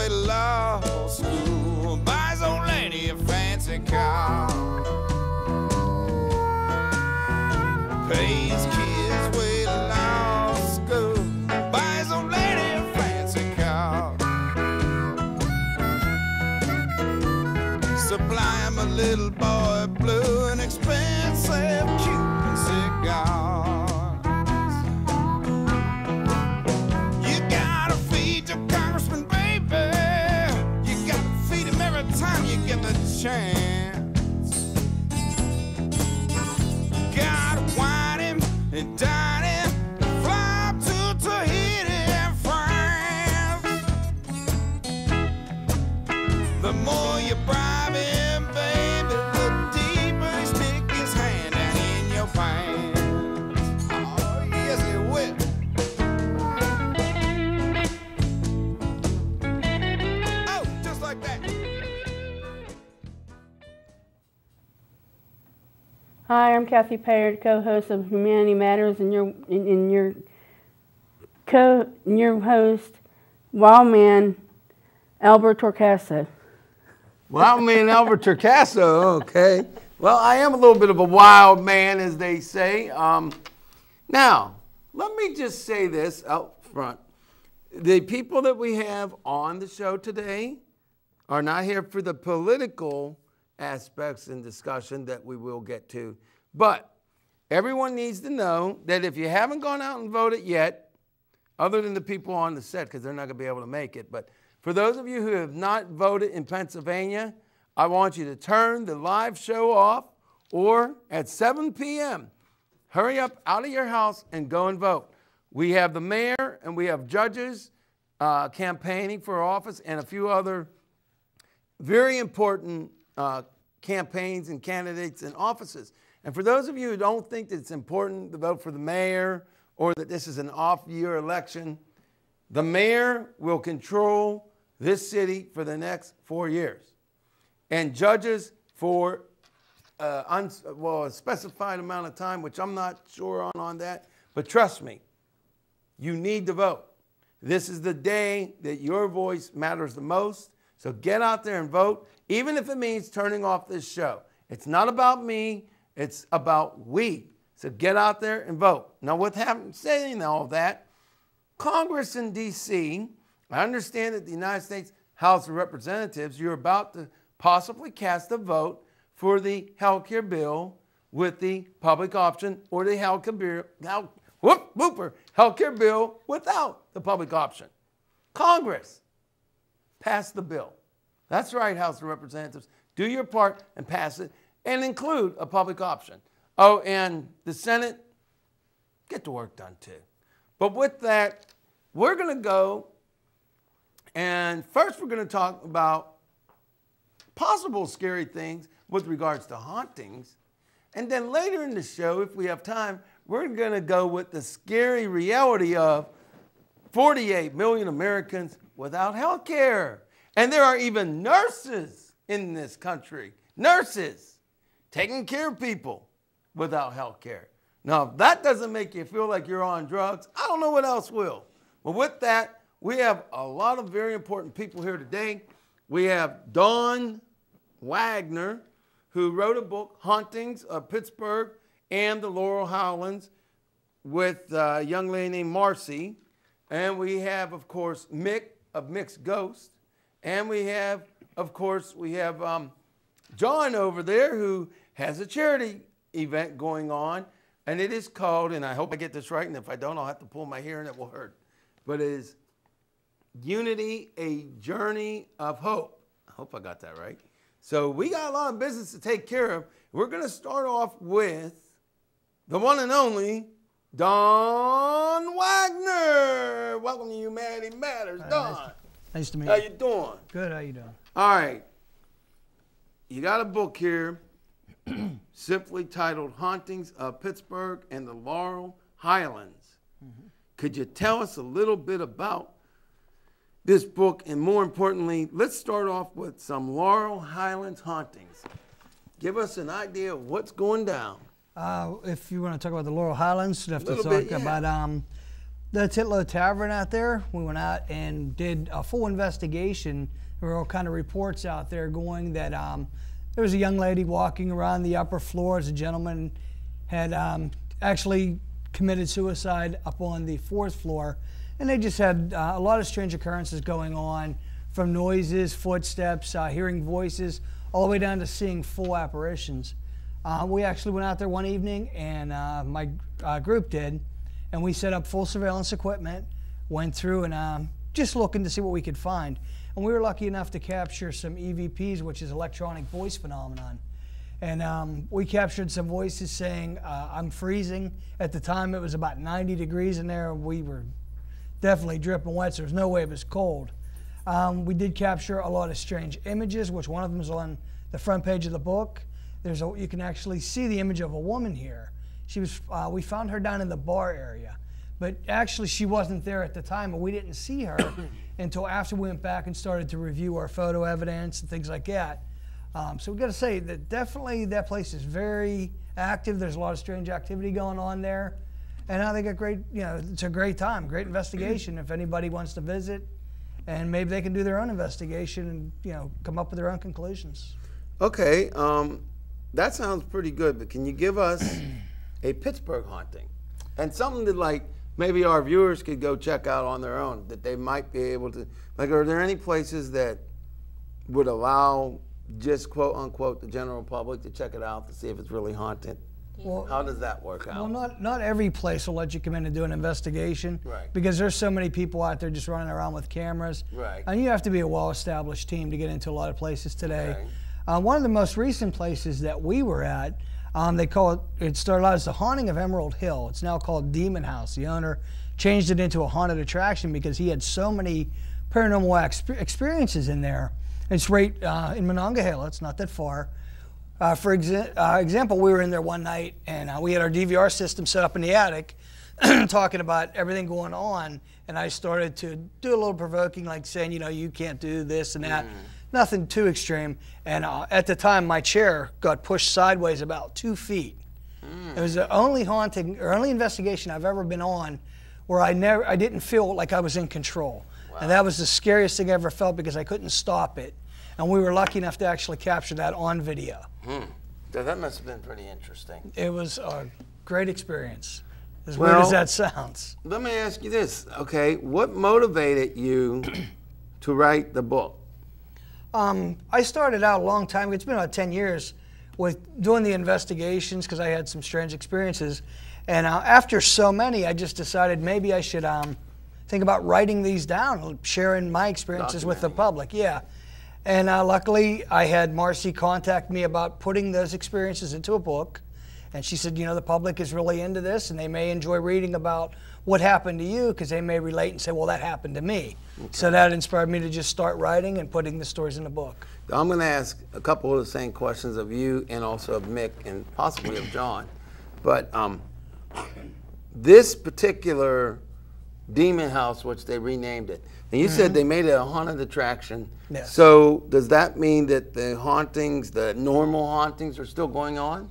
way to law school, buys old lady a fancy car, pays kids way to law school, buys old lady a fancy car, supply him a little boy blue and expensive Cuban cigar. Time you get the chance, gotta wine him and dine him, fly up to Tahiti and France. The more you bribe him, baby, the deeper he stick his hand down in your pants. Oh yes, he will. Oh, just like that. Hi, I'm Kathy Payer, co-host of Humanity Matters, and your host, Wild Man Albert Torcaso. Wild Man Albert Torcaso, okay. Well, I am a little bit of a wild man, as they say. Now, let me just say this out front. The people that we have on the show today are not here for the political aspects and discussion that we will get to. But everyone needs to know that if you haven't gone out and voted yet, other than the people on the set, because they're not going to be able to make it, but for those of you who have not voted in Pennsylvania, I want you to turn the live show off, or at 7 p.m., hurry up out of your house and go and vote. We have the mayor and we have judges campaigning for office and a few other very important campaigns and candidates and offices. And for those of you who don't think that it's important to vote for the mayor or that this is an off-year election, the mayor will control this city for the next 4 years. And judges for a specified amount of time, which I'm not sure on that, but trust me, you need to vote. This is the day that your voice matters the most. So get out there and vote, even if it means turning off this show. It's not about me, it's about we. So get out there and vote. Now, with saying all that, Congress in D.C., I understand that the United States House of Representatives, you're about to possibly cast a vote for the health care bill with the public option, or the health care bill without the public option. Congress, pass the bill. That's right, House of Representatives. Do your part and pass it, and include a public option. Oh, and the Senate, get the work done too. But with that, we're going to go, and first we're going to talk about possible scary things with regards to hauntings. And then later in the show, if we have time, we're going to go with the scary reality of 48 million Americans without health care. And there are even nurses in this country, nurses taking care of people without health care. Now, if that doesn't make you feel like you're on drugs, I don't know what else will. But with that, we have a lot of very important people here today. We have Dawn Wagner, who wrote a book, Hauntings of Pittsburgh and the Laurel Highlands, with a young lady named Marcy. And we have, of course, Mick of Mick's Ghost. And we have, of course, John over there, who has a charity event going on. And it is called, and I hope I get this right, and if I don't, I'll have to pull my hair and it will hurt. But it is Unity, a Journey of Hope. I hope I got that right. So we got a lot of business to take care of. We're going to start off with the one and only Dawn Wagner. Welcome to Humanity Matters. Dawn. Nice to meet you. How you doing? Good, how you doing? All right. You got a book here simply titled Hauntings of Pittsburgh and the Laurel Highlands. Mm-hmm. Could you tell us a little bit about this book? And more importantly, let's start off with some Laurel Highlands hauntings. Give us an idea of what's going down. If you want to talk about the Laurel Highlands, you have to talk about the Titlow Tavern out there. We went out and did a full investigation. There were all kind of reports out there going that there was a young lady walking around the upper floors. A gentleman had actually committed suicide up on the 4th floor. And they just had a lot of strange occurrences going on, from noises, footsteps, hearing voices, all the way down to seeing full apparitions. We actually went out there one evening, and my group did, and we set up full surveillance equipment, went through and just looking to see what we could find. And we were lucky enough to capture some EVPs, which is electronic voice phenomenon. And we captured some voices saying, I'm freezing. At the time, it was about 90 degrees in there. We were definitely dripping wet, so there's no way it was cold. We did capture a lot of strange images, which one of them is on the front page of the book. You can actually see the image of a woman here. She was, we found her down in the bar area, but actually she wasn't there at the time, and we didn't see her until after we went back and started to review our photo evidence and things like that. So we got to say that definitely that place is very active. There's a lot of strange activity going on there, and I think it's a great time, great investigation. If anybody wants to visit, and maybe they can do their own investigation and come up with their own conclusions. Okay, that sounds pretty good, but can you give us a Pittsburgh haunting? And something that maybe our viewers could go check out on their own, that they might be able to, are there any places that would allow just quote unquote the general public to check it out to see if it's really haunted? Well, how does that work out? Well, not every place will let you come in and do an investigation, right? Because there's so many people out there just running around with cameras, right? And you have to be a well-established team to get into a lot of places today. Okay. One of the most recent places that we were at, they call it started out as the Haunting of Emerald Hill. It's now called Demon House. The owner changed it into a haunted attraction because he had so many paranormal experiences in there. It's right in Monongahela. It's not that far. For example, we were in there one night, and we had our DVR system set up in the attic, talking about everything going on, and I started to do a little provoking, like saying, you can't do this and that. Nothing too extreme. And at the time, my chair got pushed sideways about 2 feet. It was the only haunting or only investigation I've ever been on where I didn't feel like I was in control. Wow. And that was the scariest thing I ever felt because I couldn't stop it. And we were lucky enough to actually capture that on video. So that must have been pretty interesting. It was a great experice, as weird as that sounds. Let me ask you this, okay? What motivated you to write the book? I started out a long time, it's been about 10 years, with doing the investigations because I had some strange experiences. And after so many, I just decided maybe I should think about writing these down, sharing my experiences with the public. Yeah. And luckily, I had Marcy contact me about putting those experiences into a book. And she said, the public is really into this, and they may enjoy reading about what happened to you because they may relate and say, well, that happened to me. Okay. So that inspired me to just start writing and putting the stories in the book. I'm going to ask a couple of the same questions of you and also of Mick and possibly of John. But this particular Demon House, which they renamed it, and you said they made it a haunted attraction. Yes. So does that mean that the hauntings, the normal hauntings, are still going on?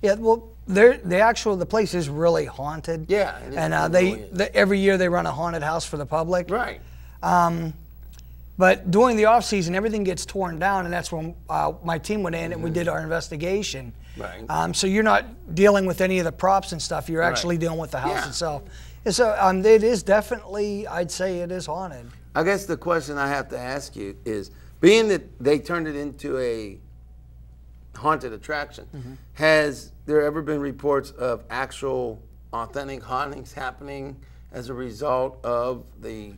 Yeah, well, the place is really haunted. Yeah, it is. And every year they run a haunted house for the public. Right. But during the off season, everything gets torn down, and that's when my team went in and we did our investigation. Right. So you're not dealing with any of the props and stuff. You're actually dealing with the house itself. And so it is definitely, I'd say it is haunted. I guess the question I have to ask you is, being that they turned it into a haunted attraction, has there ever been reports of actual authentic hauntings happening as a result of the